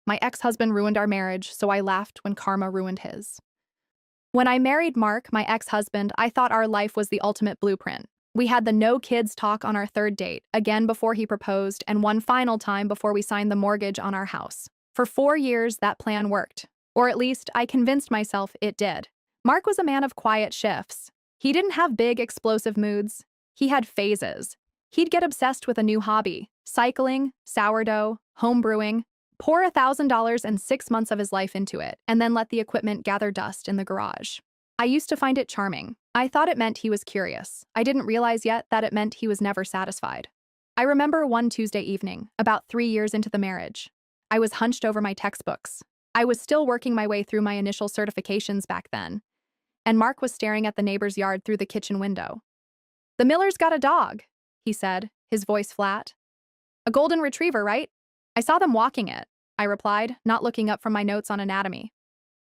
My ex-husband ruined our marriage, so I laughed when karma ruined his. When I married Mark, my ex-husband, I thought our life was the ultimate blueprint. We had the no kids talk on our third date, again before he proposed, and one final time before we signed the mortgage on our house. For 4 years, that plan worked. Or at least, I convinced myself it did. Mark was a man of quiet shifts. He didn't have big, explosive moods. He had phases. He'd get obsessed with a new hobby, cycling, sourdough, home brewing, pour $1,000 and 6 months of his life into it, and then let the equipment gather dust in the garage. I used to find it charming. I thought it meant he was curious. I didn't realize yet that it meant he was never satisfied. I remember one Tuesday evening, about 3 years into the marriage. I was hunched over my textbooks. I was still working my way through my initial certifications back then, and Mark was staring at the neighbor's yard through the kitchen window. "The Miller's got a dog," he said, his voice flat. "A golden retriever, right? I saw them walking it," I replied, not looking up from my notes on anatomy.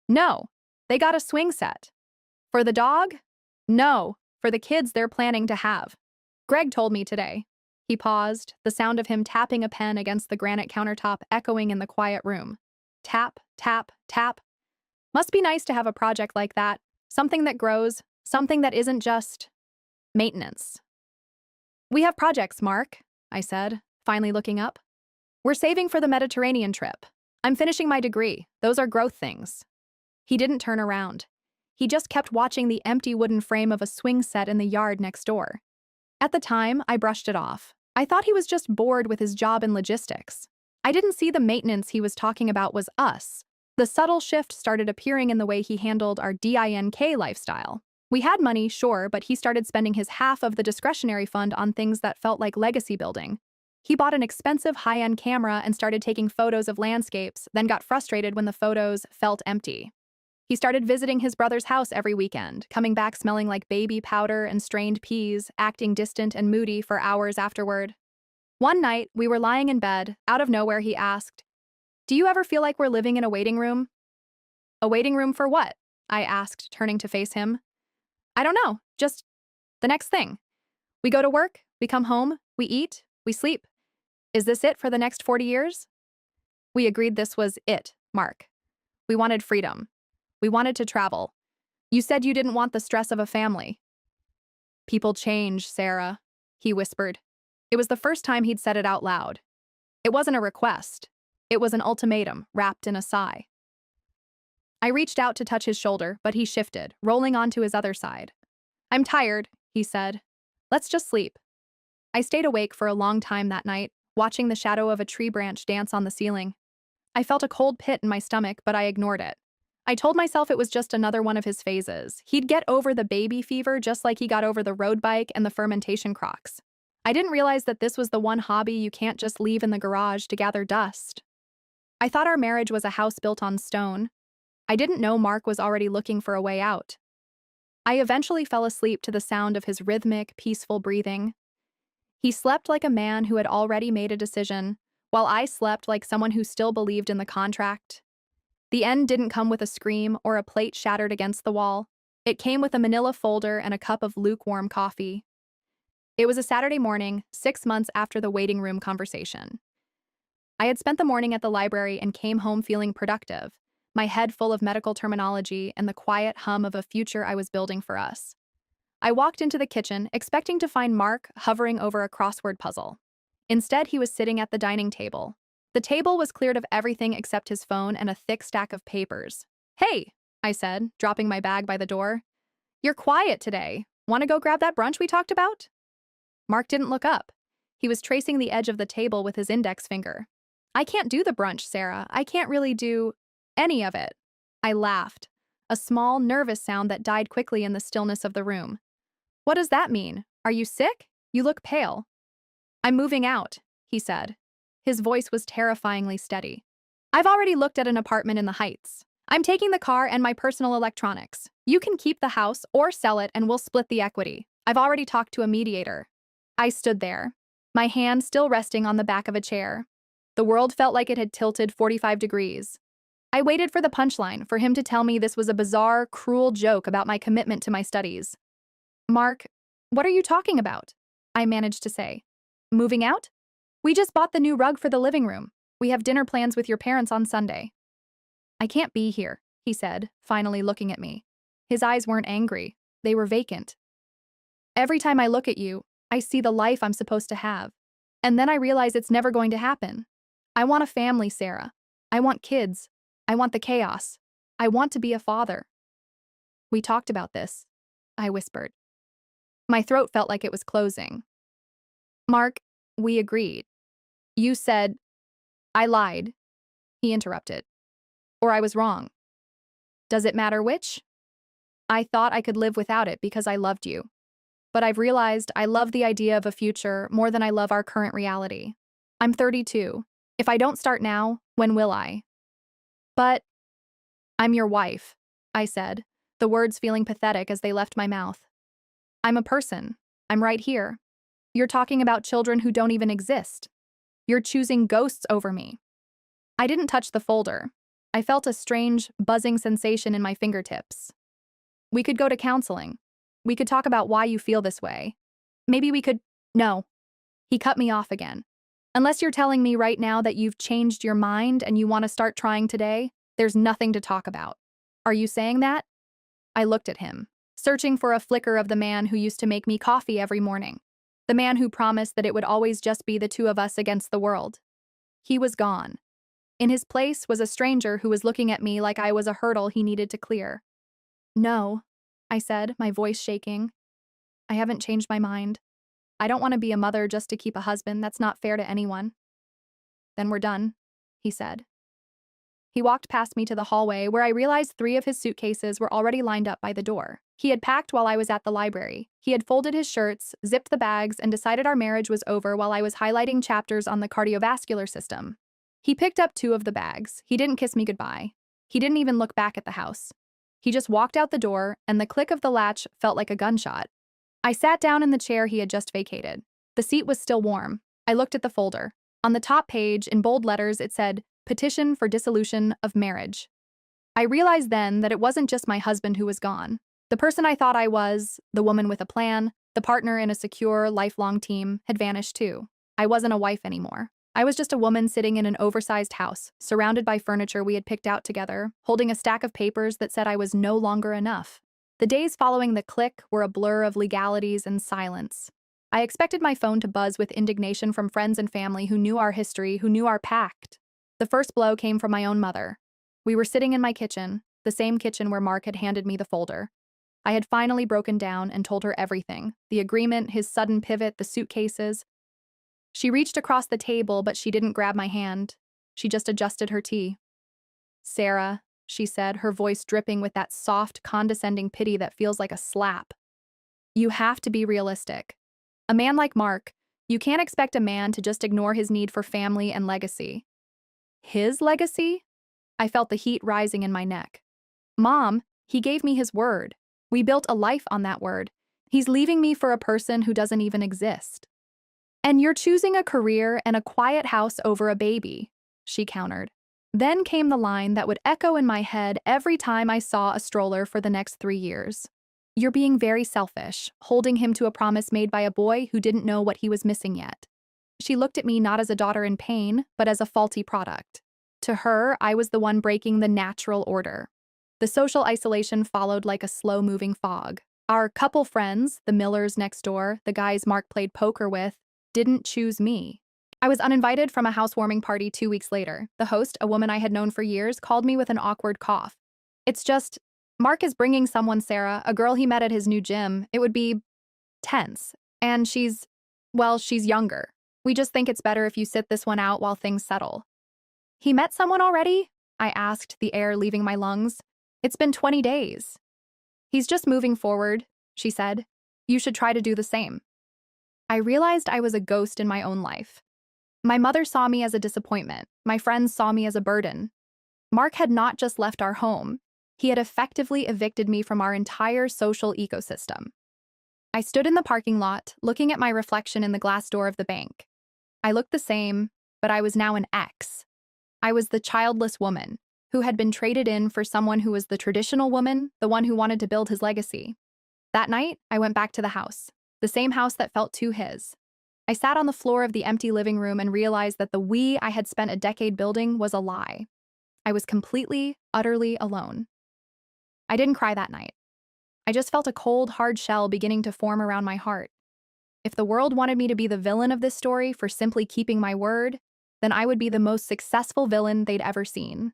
"No, they got a swing set." "For the dog?" "No, for the kids they're planning to have. Greg told me today." He paused, the sound of him tapping a pen against the granite countertop echoing in the quiet room. Tap, tap, tap. Must be nice to have a project like that, something that grows, something that isn't just maintenance. "We have projects, Mark," I said, finally looking up. "We're saving for the Mediterranean trip. I'm finishing my degree. Those are growth things." He didn't turn around. He just kept watching the empty wooden frame of a swing set in the yard next door. At the time, I brushed it off. I thought he was just bored with his job in logistics. I didn't see the maintenance he was talking about was us. The subtle shift started appearing in the way he handled our DINK lifestyle. We had money, sure, but he started spending his half of the discretionary fund on things that felt like legacy building. He bought an expensive high-end camera and started taking photos of landscapes, then got frustrated when the photos felt empty. He started visiting his brother's house every weekend, coming back smelling like baby powder and strained peas, acting distant and moody for hours afterward. One night, we were lying in bed. Out of nowhere, he asked, "Do you ever feel like we're living in a waiting room?" "A waiting room for what?" I asked, turning to face him. "I don't know, just the next thing. We go to work, we come home, we eat, we sleep. Is this it for the next 40 years? We agreed this was it, Mark. We wanted freedom. We wanted to travel. You said you didn't want the stress of a family. "People change, Sarah," he whispered. It was the first time he'd said it out loud. It wasn't a request. It was an ultimatum, wrapped in a sigh. I reached out to touch his shoulder, but he shifted, rolling onto his other side. "I'm tired," he said. "Let's just sleep." I stayed awake for a long time that night, watching the shadow of a tree branch dance on the ceiling. I felt a cold pit in my stomach, but I ignored it. I told myself it was just another one of his phases. He'd get over the baby fever just like he got over the road bike and the fermentation crocs. I didn't realize that this was the one hobby you can't just leave in the garage to gather dust. I thought our marriage was a house built on stone. I didn't know Mark was already looking for a way out. I eventually fell asleep to the sound of his rhythmic, peaceful breathing. He slept like a man who had already made a decision, while I slept like someone who still believed in the contract. The end didn't come with a scream or a plate shattered against the wall. It came with a manila folder and a cup of lukewarm coffee. It was a Saturday morning, 6 months after the waiting room conversation. I had spent the morning at the library and came home feeling productive, my head full of medical terminology and the quiet hum of a future I was building for us. I walked into the kitchen, expecting to find Mark hovering over a crossword puzzle. Instead, he was sitting at the dining table. The table was cleared of everything except his phone and a thick stack of papers. "Hey," I said, dropping my bag by the door. "You're quiet today. Want to go grab that brunch we talked about?" Mark didn't look up. He was tracing the edge of the table with his index finger. "I can't do the brunch, Sarah. I can't really do any of it." I laughed, a small, nervous sound that died quickly in the stillness of the room. "What does that mean? Are you sick? You look pale." "I'm moving out," he said. His voice was terrifyingly steady. "I've already looked at an apartment in the Heights. I'm taking the car and my personal electronics. You can keep the house or sell it and we'll split the equity. I've already talked to a mediator." I stood there, my hand still resting on the back of a chair. The world felt like it had tilted 45 degrees. I waited for the punchline, for him to tell me this was a bizarre, cruel joke about my commitment to my studies. "Mark, what are you talking about?" I managed to say. "Moving out? We just bought the new rug for the living room. We have dinner plans with your parents on Sunday. I can't be here, he said, finally looking at me. His eyes weren't angry. They were vacant. Every time I look at you, I see the life I'm supposed to have. And then I realize it's never going to happen. I want a family, Sarah. I want kids. I want the chaos. I want to be a father. We talked about this, I whispered. My throat felt like it was closing. Mark, we agreed. You said, I lied, he interrupted. Or I was wrong. Does it matter which? I thought I could live without it because I loved you. But I've realized I love the idea of a future more than I love our current reality. I'm 32. If I don't start now, when will I? But I'm your wife, I said, the words feeling pathetic as they left my mouth. I'm a person. I'm right here. You're talking about children who don't even exist. You're choosing ghosts over me. I didn't touch the folder. I felt a strange, buzzing sensation in my fingertips. We could go to counseling. We could talk about why you feel this way. Maybe we could… No. He cut me off again. Unless you're telling me right now that you've changed your mind and you want to start trying today, there's nothing to talk about. Are you saying that? I looked at him, searching for a flicker of the man who used to make me coffee every morning. The man who promised that it would always just be the two of us against the world. He was gone. In his place was a stranger who was looking at me like I was a hurdle he needed to clear. No, I said, my voice shaking. I haven't changed my mind. I don't want to be a mother just to keep a husband. That's not fair to anyone. Then we're done, he said. He walked past me to the hallway where I realized 3 of his suitcases were already lined up by the door. He had packed while I was at the library. He had folded his shirts, zipped the bags, and decided our marriage was over while I was highlighting chapters on the cardiovascular system. He picked up 2 of the bags. He didn't kiss me goodbye. He didn't even look back at the house. He just walked out the door, and the click of the latch felt like a gunshot. I sat down in the chair he had just vacated. The seat was still warm. I looked at the folder. On the top page, in bold letters, it said, Petition for Dissolution of Marriage. I realized then that it wasn't just my husband who was gone. The person I thought I was, the woman with a plan, the partner in a secure, lifelong team, had vanished too. I wasn't a wife anymore. I was just a woman sitting in an oversized house, surrounded by furniture we had picked out together, holding a stack of papers that said I was no longer enough. The days following the click were a blur of legalities and silence. I expected my phone to buzz with indignation from friends and family who knew our history, who knew our pact. The first blow came from my own mother. We were sitting in my kitchen, the same kitchen where Mark had handed me the folder. I had finally broken down and told her everything, the agreement, his sudden pivot, the suitcases. She reached across the table, but she didn't grab my hand. She just adjusted her tea. Sarah, she said, her voice dripping with that soft, condescending pity that feels like a slap. You have to be realistic. A man like Mark, you can't expect a man to just ignore his need for family and legacy. His legacy? I felt the heat rising in my neck. Mom, he gave me his word. We built a life on that word. He's leaving me for a person who doesn't even exist. And you're choosing a career and a quiet house over a baby, she countered. Then came the line that would echo in my head every time I saw a stroller for the next 3 years. You're being very selfish, holding him to a promise made by a boy who didn't know what he was missing yet. She looked at me not as a daughter in pain, but as a faulty product. To her, I was the one breaking the natural order. The social isolation followed like a slow-moving fog. Our couple friends, the Millers next door, the guys Mark played poker with, didn't choose me. I was uninvited from a housewarming party 2 weeks later. The host, a woman I had known for years, called me with an awkward cough. It's just, Mark is bringing someone, Sarah, a girl he met at his new gym. It would be tense. And she's younger. We just think it's better if you sit this one out while things settle. He met someone already? I asked, the air leaving my lungs. It's been 20 days. He's just moving forward, she said. You should try to do the same. I realized I was a ghost in my own life. My mother saw me as a disappointment. My friends saw me as a burden. Mark had not just left our home. He had effectively evicted me from our entire social ecosystem. I stood in the parking lot, looking at my reflection in the glass door of the bank. I looked the same, but I was now an ex. I was the childless woman who had been traded in for someone who was the traditional woman, the one who wanted to build his legacy. That night, I went back to the house, the same house that felt too his. I sat on the floor of the empty living room and realized that the we I had spent a decade building was a lie. I was completely, utterly alone. I didn't cry that night. I just felt a cold, hard shell beginning to form around my heart. If the world wanted me to be the villain of this story for simply keeping my word, then I would be the most successful villain they'd ever seen.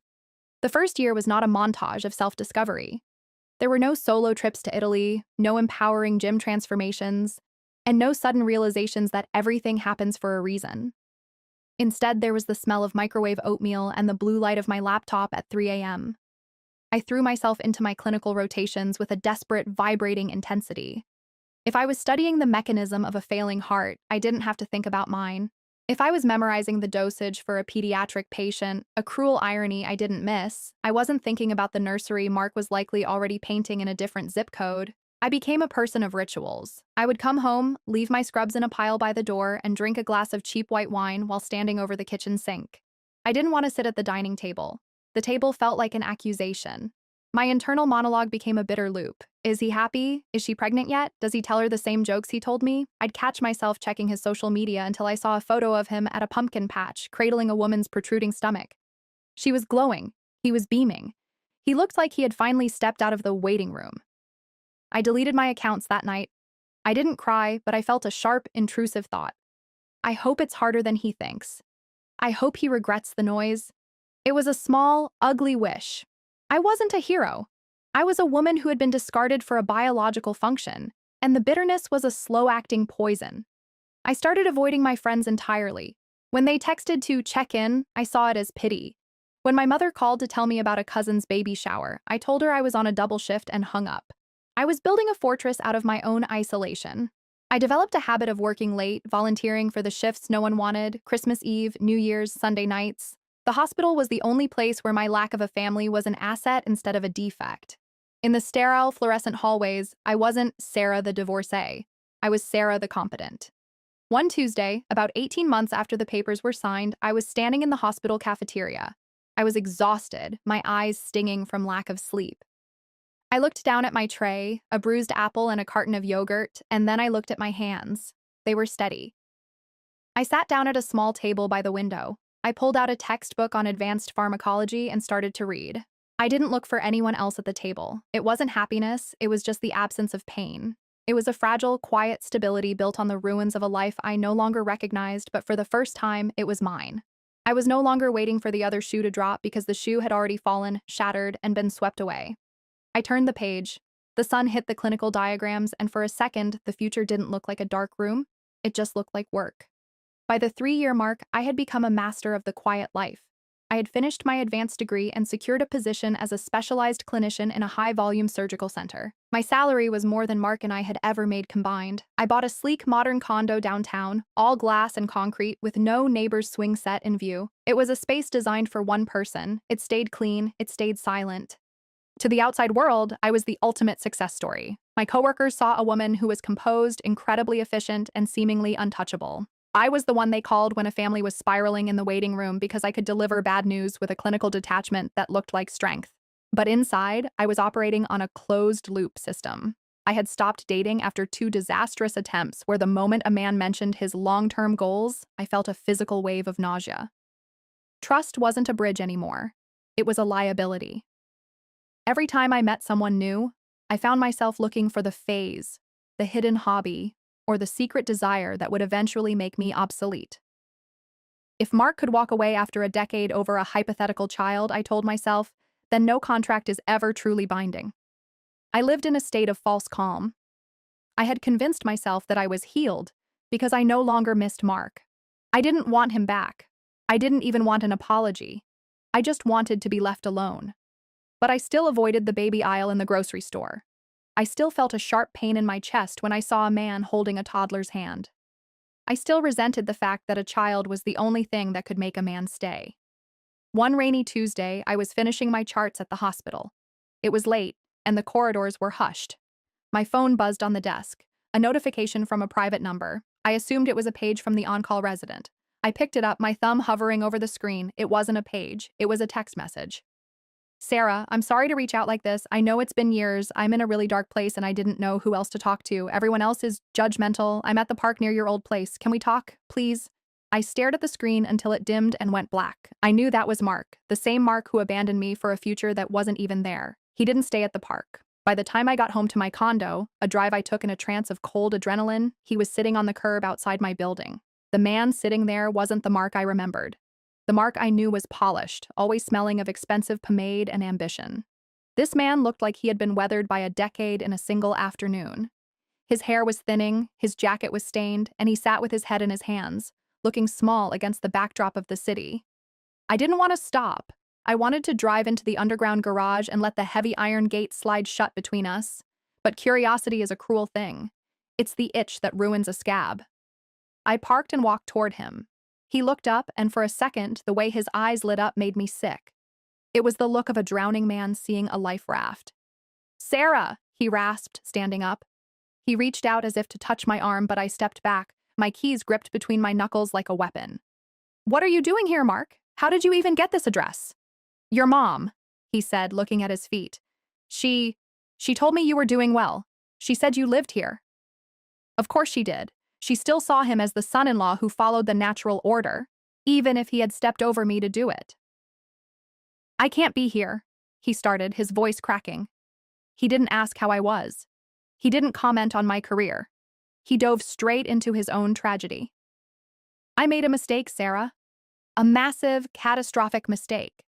The first year was not a montage of self-discovery. There were no solo trips to Italy, no empowering gym transformations, and no sudden realizations that everything happens for a reason. Instead, there was the smell of microwave oatmeal and the blue light of my laptop at 3 a.m. I threw myself into my clinical rotations with a desperate, vibrating intensity. If I was studying the mechanism of a failing heart, I didn't have to think about mine. If I was memorizing the dosage for a pediatric patient, a cruel irony I didn't miss, I wasn't thinking about the nursery Mark was likely already painting in a different zip code. I became a person of rituals. I would come home, leave my scrubs in a pile by the door, and drink a glass of cheap white wine while standing over the kitchen sink. I didn't want to sit at the dining table. The table felt like an accusation. My internal monologue became a bitter loop. Is he happy? Is she pregnant yet? Does he tell her the same jokes he told me? I'd catch myself checking his social media until I saw a photo of him at a pumpkin patch, cradling a woman's protruding stomach. She was glowing. He was beaming. He looked like he had finally stepped out of the waiting room. I deleted my accounts that night. I didn't cry, but I felt a sharp, intrusive thought. I hope it's harder than he thinks. I hope he regrets the noise. It was a small, ugly wish. I wasn't a hero. I was a woman who had been discarded for a biological function, and the bitterness was a slow-acting poison. I started avoiding my friends entirely. When they texted to check in, I saw it as pity. When my mother called to tell me about a cousin's baby shower, I told her I was on a double shift and hung up. I was building a fortress out of my own isolation. I developed a habit of working late, volunteering for the shifts no one wanted, Christmas Eve, New Year's, Sunday nights. The hospital was the only place where my lack of a family was an asset instead of a defect. In the sterile, fluorescent hallways, I wasn't Sarah the divorcee. I was Sarah the competent. One Tuesday, about 18 months after the papers were signed, I was standing in the hospital cafeteria. I was exhausted, my eyes stinging from lack of sleep. I looked down at my tray, a bruised apple and a carton of yogurt, and then I looked at my hands. They were steady. I sat down at a small table by the window. I pulled out a textbook on advanced pharmacology and started to read. I didn't look for anyone else at the table. It wasn't happiness, it was just the absence of pain. It was a fragile, quiet stability built on the ruins of a life I no longer recognized, but for the first time, it was mine. I was no longer waiting for the other shoe to drop because the shoe had already fallen, shattered, and been swept away. I turned the page. The sun hit the clinical diagrams, and for a second, the future didn't look like a dark room. It just looked like work. By the 3-year mark, I had become a master of the quiet life. I had finished my advanced degree and secured a position as a specialized clinician in a high-volume surgical center. My salary was more than Mark and I had ever made combined. I bought a sleek, modern condo downtown, all glass and concrete, with no neighbor's swing set in view. It was a space designed for one person. It stayed clean. It stayed silent. To the outside world, I was the ultimate success story. My coworkers saw a woman who was composed, incredibly efficient, and seemingly untouchable. I was the one they called when a family was spiraling in the waiting room because I could deliver bad news with a clinical detachment that looked like strength. But inside, I was operating on a closed-loop system. I had stopped dating after 2 disastrous attempts where the moment a man mentioned his long-term goals, I felt a physical wave of nausea. Trust wasn't a bridge anymore. It was a liability. Every time I met someone new, I found myself looking for the phase, the hidden hobby, or the secret desire that would eventually make me obsolete. If Mark could walk away after a decade over a hypothetical child, I told myself, then no contract is ever truly binding. I lived in a state of false calm. I had convinced myself that I was healed because I no longer missed Mark. I didn't want him back. I didn't even want an apology. I just wanted to be left alone. But I still avoided the baby aisle in the grocery store. I still felt a sharp pain in my chest when I saw a man holding a toddler's hand. I still resented the fact that a child was the only thing that could make a man stay. One rainy Tuesday, I was finishing my charts at the hospital. It was late, and the corridors were hushed. My phone buzzed on the desk, a notification from a private number. I assumed it was a page from the on-call resident. I picked it up, my thumb hovering over the screen. It wasn't a page, it was a text message. Sarah, I'm sorry to reach out like this. I know it's been years. I'm in a really dark place and I didn't know who else to talk to. Everyone else is judgmental. I'm at the park near your old place. Can we talk, please? I stared at the screen until it dimmed and went black. I knew that was Mark, the same Mark who abandoned me for a future that wasn't even there. He didn't stay at the park. By the time I got home to my condo, a drive I took in a trance of cold adrenaline, he was sitting on the curb outside my building. The man sitting there wasn't the Mark I remembered. The Mark I knew was polished, always smelling of expensive pomade and ambition. This man looked like he had been weathered by a decade in a single afternoon. His hair was thinning, his jacket was stained, and he sat with his head in his hands, looking small against the backdrop of the city. I didn't want to stop. I wanted to drive into the underground garage and let the heavy iron gate slide shut between us. But curiosity is a cruel thing. It's the itch that ruins a scab. I parked and walked toward him. He looked up, and for a second, the way his eyes lit up made me sick. It was the look of a drowning man seeing a life raft. "Sarah," he rasped, standing up. He reached out as if to touch my arm, but I stepped back, my keys gripped between my knuckles like a weapon. "What are you doing here, Mark? How did you even get this address?" "Your mom," he said, looking at his feet. She told me you were doing well. She said you lived here." Of course she did. She still saw him as the son-in-law who followed the natural order, even if he had stepped over me to do it. "I can't be here," he started, his voice cracking. He didn't ask how I was. He didn't comment on my career. He dove straight into his own tragedy. "I made a mistake, Sarah. A massive, catastrophic mistake.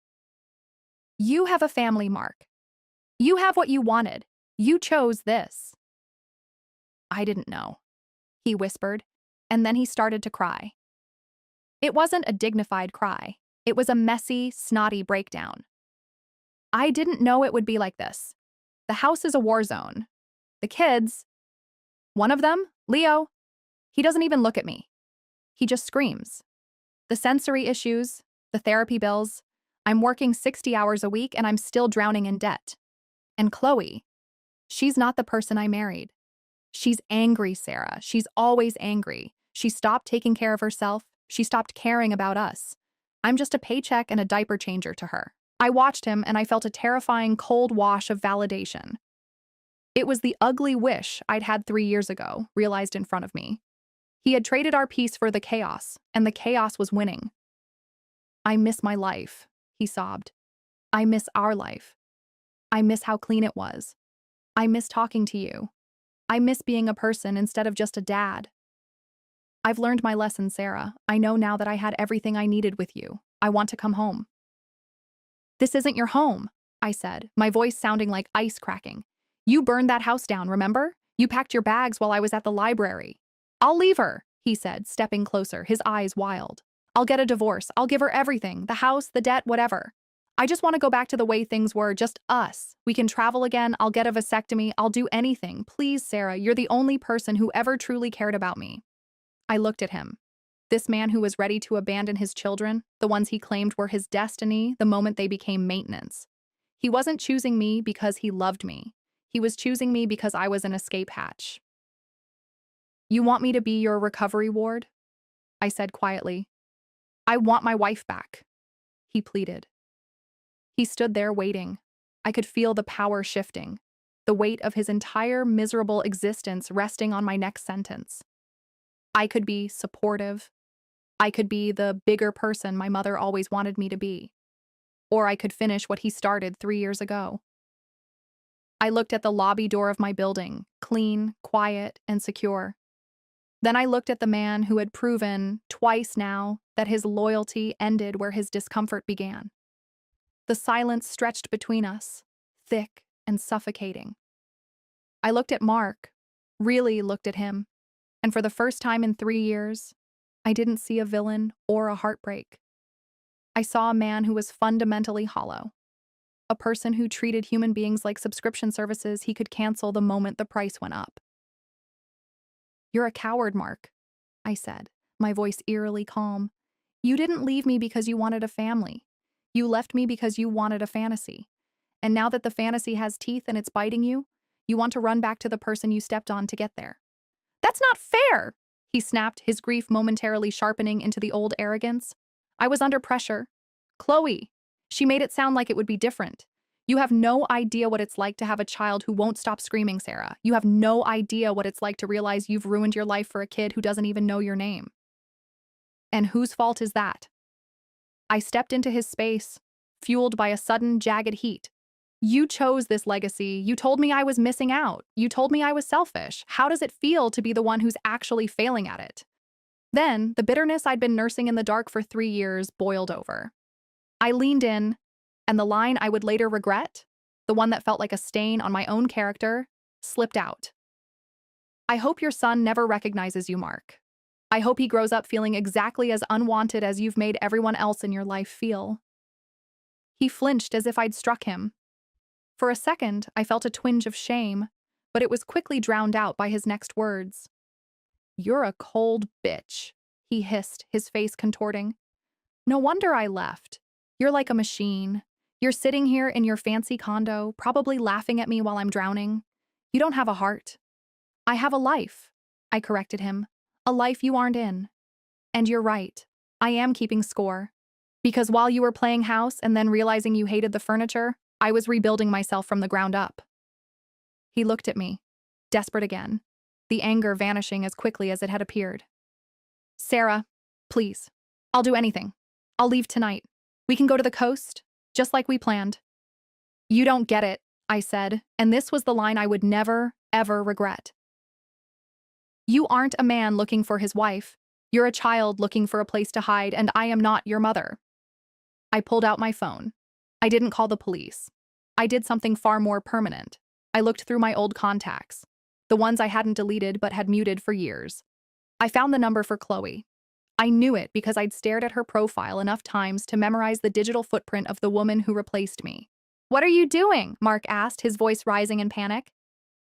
You have a family, Mark. You have what you wanted. You chose this." "I didn't know," he whispered, and then he started to cry. It wasn't a dignified cry. It was a messy, snotty breakdown. "I didn't know it would be like this. The house is a war zone. The kids, one of them, Leo, he doesn't even look at me. He just screams. The sensory issues, the therapy bills. I'm working 60 hours a week and I'm still drowning in debt. And Chloe, she's not the person I married. She's angry, Sarah. She's always angry. She stopped taking care of herself. She stopped caring about us. I'm just a paycheck and a diaper changer to her." I watched him and I felt a terrifying cold wash of validation. It was the ugly wish I'd had 3 years ago, realized in front of me. He had traded our peace for the chaos, and the chaos was winning. "I miss my life," he sobbed. "I miss our life. I miss how clean it was. I miss talking to you. I miss being a person instead of just a dad. I've learned my lesson, Sarah. I know now that I had everything I needed with you. I want to come home." "This isn't your home," I said, my voice sounding like ice cracking. "You burned that house down, remember? You packed your bags while I was at the library." "I'll leave her," he said, stepping closer, his eyes wild. "I'll get a divorce. I'll give her everything, the house, the debt, whatever. I just want to go back to the way things were, just us. We can travel again. I'll get a vasectomy. I'll do anything. Please, Sarah, you're the only person who ever truly cared about me." I looked at him. This man who was ready to abandon his children, the ones he claimed were his destiny, the moment they became maintenance. He wasn't choosing me because he loved me. He was choosing me because I was an escape hatch. "You want me to be your recovery ward?" I said quietly. "I want my wife back," he pleaded. He stood there waiting. I could feel the power shifting, the weight of his entire miserable existence resting on my next sentence. I could be supportive. I could be the bigger person my mother always wanted me to be. Or I could finish what he started 3 years ago. I looked at the lobby door of my building, clean, quiet, and secure. Then I looked at the man who had proven, twice now, that his loyalty ended where his discomfort began. The silence stretched between us, thick and suffocating. I looked at Mark, really looked at him, and for the first time in 3 years, I didn't see a villain or a heartbreak. I saw a man who was fundamentally hollow, a person who treated human beings like subscription services he could cancel the moment the price went up. "You're a coward, Mark," I said, my voice eerily calm. "You didn't leave me because you wanted a family. You left me because you wanted a fantasy. And now that the fantasy has teeth and it's biting you, you want to run back to the person you stepped on to get there." "That's not fair," he snapped, his grief momentarily sharpening into the old arrogance. "I was under pressure. Chloe, she made it sound like it would be different. You have no idea what it's like to have a child who won't stop screaming, Sarah. You have no idea what it's like to realize you've ruined your life for a kid who doesn't even know your name. And whose fault is that? I stepped into his space, fueled by a sudden, jagged heat. You chose this legacy. You told me I was missing out. You told me I was selfish. How does it feel to be the one who's actually failing at it? Then, the bitterness I'd been nursing in the dark for 3 years boiled over. I leaned in, and the line I would later regret, the one that felt like a stain on my own character, slipped out. I hope your son never recognizes you, Mark. I hope he grows up feeling exactly as unwanted as you've made everyone else in your life feel. He flinched as if I'd struck him. For a second, I felt a twinge of shame, but it was quickly drowned out by his next words. "You're a cold bitch," he hissed, his face contorting. "No wonder I left. You're like a machine. You're sitting here in your fancy condo, probably laughing at me while I'm drowning. You don't have a heart." "I have a life," I corrected him. "A life you aren't in. And you're right. I am keeping score. Because while you were playing house and then realizing you hated the furniture, I was rebuilding myself from the ground up." He looked at me, desperate again, the anger vanishing as quickly as it had appeared. "Sarah, please. I'll do anything. I'll leave tonight. We can go to the coast, just like we planned." "You don't get it," I said, and this was the line I would never, ever regret. "You aren't a man looking for his wife. You're a child looking for a place to hide, and I am not your mother." I pulled out my phone. I didn't call the police. I did something far more permanent. I looked through my old contacts, the ones I hadn't deleted but had muted for years. I found the number for Chloe. I knew it because I'd stared at her profile enough times to memorize the digital footprint of the woman who replaced me. "What are you doing?" Mark asked, his voice rising in panic.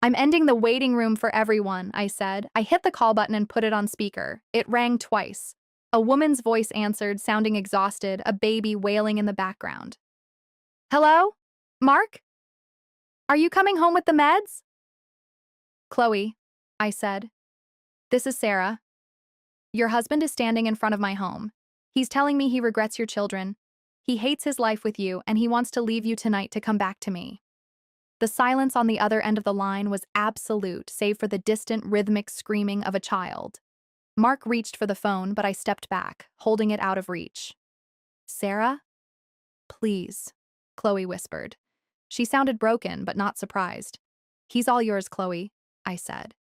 "I'm ending the waiting room for everyone," I said. I hit the call button and put it on speaker. It rang twice. A woman's voice answered, sounding exhausted, a baby wailing in the background. "Hello? Mark? Are you coming home with the meds?" "Chloe," I said. "This is Sarah. Your husband is standing in front of my home. He's telling me he regrets your children. He hates his life with you, and he wants to leave you tonight to come back to me." The silence on the other end of the line was absolute, save for the distant, rhythmic screaming of a child. Mark reached for the phone, but I stepped back, holding it out of reach. "Sarah? Please," Chloe whispered. She sounded broken, but not surprised. "He's all yours, Chloe," I said.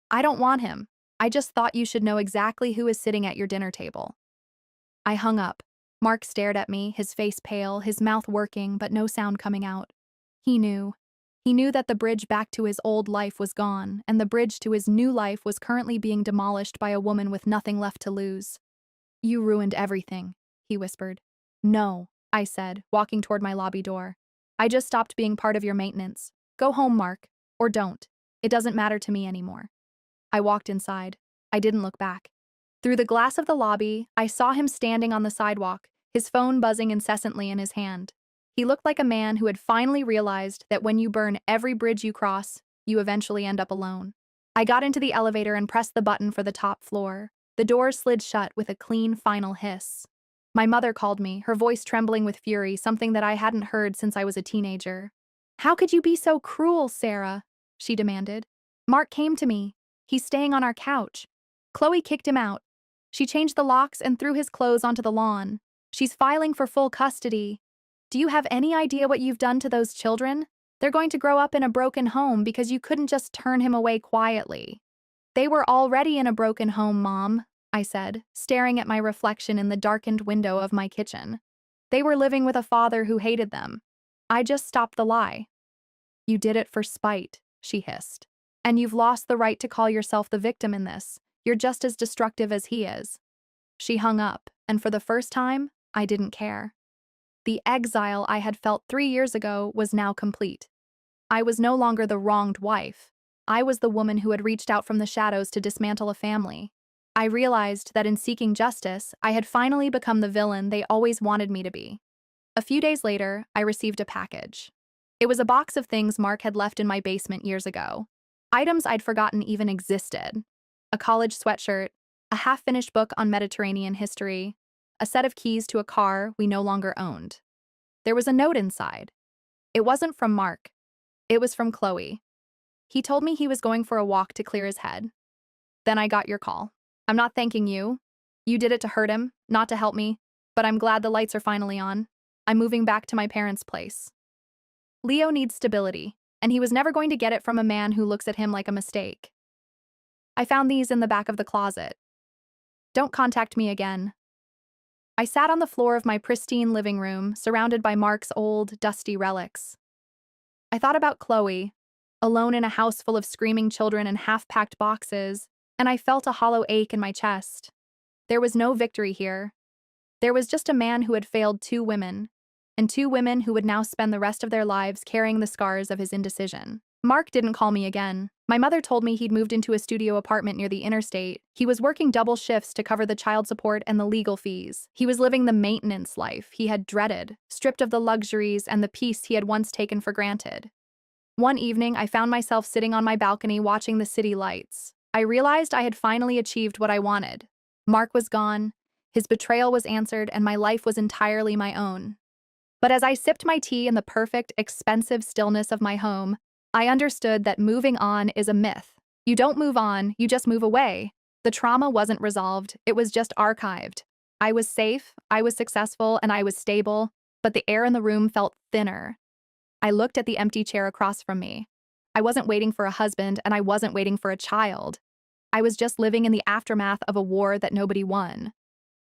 "I don't want him. I just thought you should know exactly who is sitting at your dinner table." I hung up. Mark stared at me, his face pale, his mouth working, but no sound coming out. He knew. He knew that the bridge back to his old life was gone, and the bridge to his new life was currently being demolished by a woman with nothing left to lose. "You ruined everything," he whispered. "No," I said, walking toward my lobby door. "I just stopped being part of your maintenance. Go home, Mark. Or don't. It doesn't matter to me anymore." I walked inside. I didn't look back. Through the glass of the lobby, I saw him standing on the sidewalk, his phone buzzing incessantly in his hand. He looked like a man who had finally realized that when you burn every bridge you cross, you eventually end up alone. I got into the elevator and pressed the button for the top floor. The doors slid shut with a clean, final hiss. My mother called me, her voice trembling with fury, something that I hadn't heard since I was a teenager. "How could you be so cruel, Sarah?" she demanded. "Mark came to me. He's staying on our couch." Chloe kicked him out. She changed the locks and threw his clothes onto the lawn. "She's filing for full custody. Do you have any idea what you've done to those children? They're going to grow up in a broken home because you couldn't just turn him away quietly." "They were already in a broken home, Mom," I said, staring at my reflection in the darkened window of my kitchen. "They were living with a father who hated them. I just stopped the lie." "You did it for spite," she hissed. "And you've lost the right to call yourself the victim in this. You're just as destructive as he is." She hung up, and for the first time, I didn't care. The exile I had felt 3 years ago was now complete. I was no longer the wronged wife. I was the woman who had reached out from the shadows to dismantle a family. I realized that in seeking justice, I had finally become the villain they always wanted me to be. A few days later, I received a package. It was a box of things Mark had left in my basement years ago. Items I'd forgotten even existed. A college sweatshirt, a half-finished book on Mediterranean history, a set of keys to a car we no longer owned. There was a note inside. It wasn't from Mark. It was from Chloe. He told me he was going for a walk to clear his head. Then I got your call. I'm not thanking you. You did it to hurt him, not to help me, but I'm glad the lights are finally on. I'm moving back to my parents' place. Leo needs stability, and he was never going to get it from a man who looks at him like a mistake. I found these in the back of the closet. Don't contact me again. I sat on the floor of my pristine living room, surrounded by Mark's old, dusty relics. I thought about Chloe, alone in a house full of screaming children and half-packed boxes, and I felt a hollow ache in my chest. There was no victory here. There was just a man who had failed two women, and two women who would now spend the rest of their lives carrying the scars of his indecision. Mark didn't call me again. My mother told me he'd moved into a studio apartment near the interstate. He was working double shifts to cover the child support and the legal fees. He was living the maintenance life he had dreaded, stripped of the luxuries and the peace he had once taken for granted. One evening, I found myself sitting on my balcony watching the city lights. I realized I had finally achieved what I wanted. Mark was gone, his betrayal was answered, and my life was entirely my own. But as I sipped my tea in the perfect, expensive stillness of my home, I understood that moving on is a myth. You don't move on, you just move away. The trauma wasn't resolved, it was just archived. I was safe, I was successful, and I was stable, but the air in the room felt thinner. I looked at the empty chair across from me. I wasn't waiting for a husband, and I wasn't waiting for a child. I was just living in the aftermath of a war that nobody won.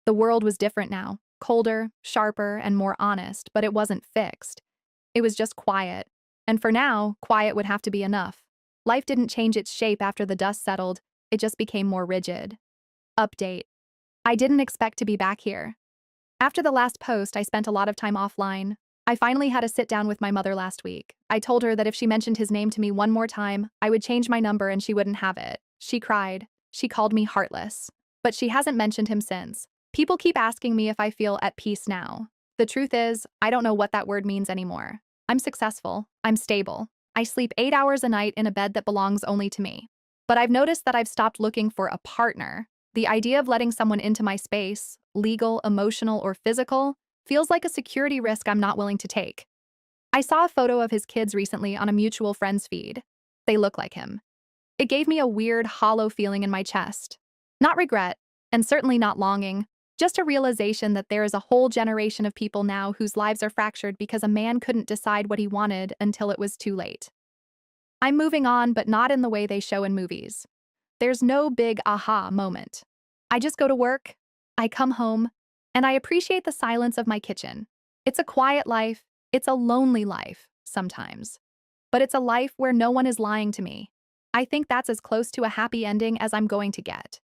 The world was different now, colder, sharper, and more honest, but it wasn't fixed. It was just quiet. And for now, quiet would have to be enough. Life didn't change its shape after the dust settled, it just became more rigid. Update. I didn't expect to be back here. After the last post, I spent a lot of time offline. I finally had a sit-down with my mother last week. I told her that if she mentioned his name to me one more time, I would change my number and she wouldn't have it. She cried. She called me heartless. But she hasn't mentioned him since. People keep asking me if I feel at peace now. The truth is, I don't know what that word means anymore. I'm successful. I'm stable. I sleep 8 hours a night in a bed that belongs only to me. But I've noticed that I've stopped looking for a partner. The idea of letting someone into my space, legal, emotional, or physical, feels like a security risk I'm not willing to take. I saw a photo of his kids recently on a mutual friend's feed. They look like him. It gave me a weird, hollow feeling in my chest. Not regret, and certainly not longing, just a realization that there is a whole generation of people now whose lives are fractured because a man couldn't decide what he wanted until it was too late. I'm moving on, but not in the way they show in movies. There's no big aha moment. I just go to work, I come home, and I appreciate the silence of my kitchen. It's a quiet life, it's a lonely life, sometimes. But it's a life where no one is lying to me. I think that's as close to a happy ending as I'm going to get.